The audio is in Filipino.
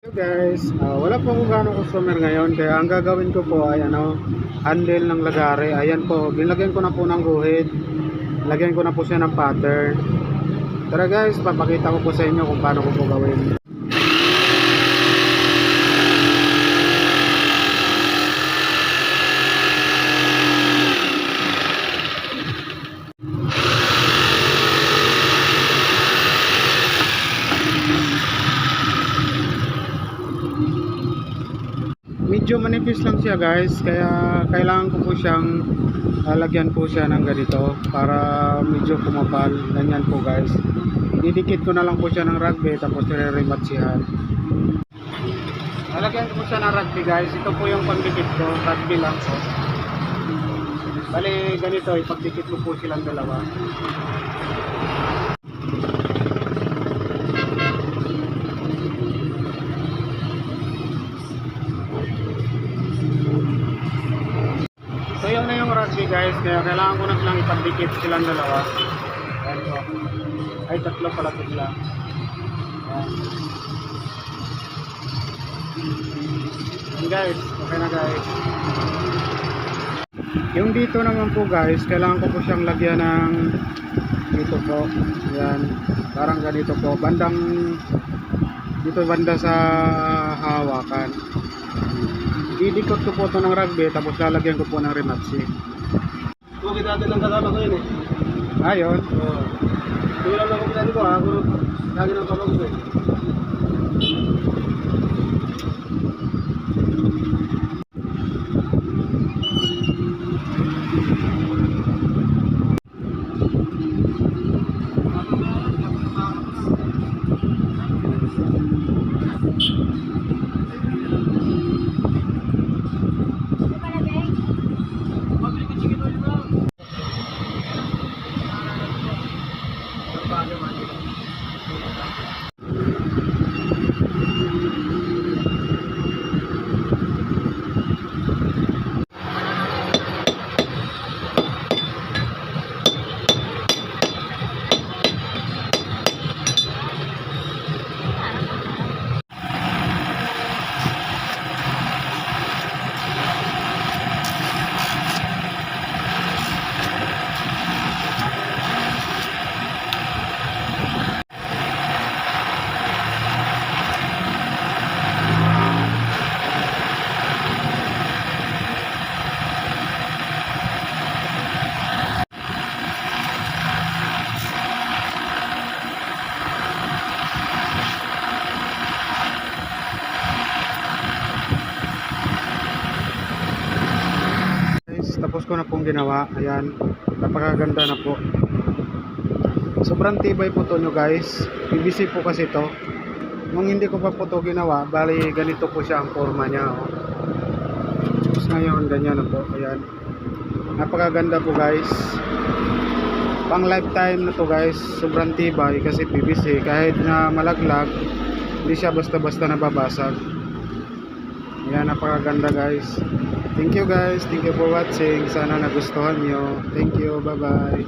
Hello guys, wala po akong gano'ng customer ngayon kaya ang gagawin ko po ay handle ng lagare. Ayan po, ginlagyan ko na po ng guhit. Lagyan ko na po siya ng pattern. Tara guys, papakita ko po sa inyo kung paano ko po gawin. Medyo manipis lang siya guys, kaya kailangan ko po siyang lagyan po siya ng ganito para medyo kumapal. Ganyan po guys. Didikit ko na lang po siya ng rugby tapos re-rematsihan. Lalagyan ko po siya ng rugby guys. Ito po yung pagdikit ko, rugby lang po. Bali ganito, ipagdikit ko po silang dalawa. So yun na yung rugby guys, kaya kailangan ko na silang ipagdikit silang dalawa. Ayan po. Ay tatlo pala po sila. Ayan. Ayan guys, okay na guys. Yung dito naman po guys, kailangan ko po siyang lagyan ng dito po. Ayan, parang ganito po. Bandang dito banda sa hawakan. Didikot ko po ito ng rugby tapos lalagyan ko po ng rematsi. Bakit natin ang kasama ko yun eh? Ayun. Oo. Tingnan lang ako pinali ko ha. Kung lagi ng kasama ko eh. Tapos ko na pong ginawa. Ayan, napakaganda na po. Sobrang tibay po to nyo guys. PVC po kasi to. Nung hindi ko pa po to ginawa, bali ganito po siya ang forma niya. Oh. Tapos ngayon ganyan na po. Ayan, napakaganda po guys. Pang lifetime na to guys. Sobrang tibay kasi PVC. Kahit na malaglag, hindi siya basta-basta nababasag. Ayan, napakaganda guys. Thank you guys, thank you for watching. Sana nagustuhan nyo. Thank you, bye bye.